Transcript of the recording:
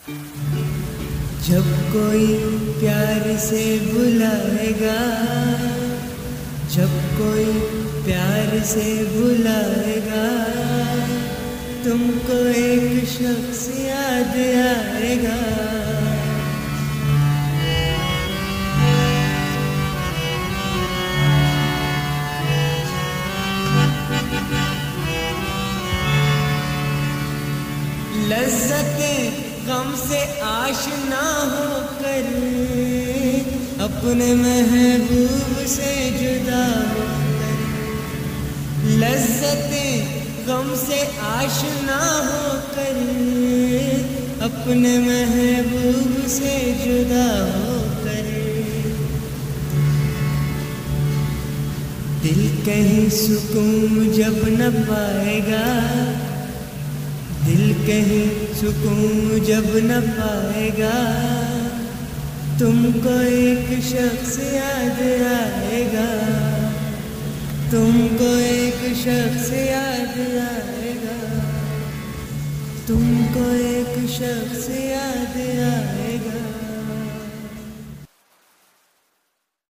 जब कोई प्यार से बुलाएगा, जब कोई प्यार से बुलाएगा, तुमको एक शख्स याद आएगा। लज़्ज़तें गम से आशना होकर अपने महबूब से जुदा होकर, लज़्ज़तें गम से आशना होकर अपने महबूब से जुदा होकर, दिल कहीं सुकून जब न पाएगा, दिल कहीं सुकून जब न पाएगा, तुमको एक शख्स याद आएगा, तुमको एक शख्स याद आएगा, तुमको एक शख्स याद आएगा।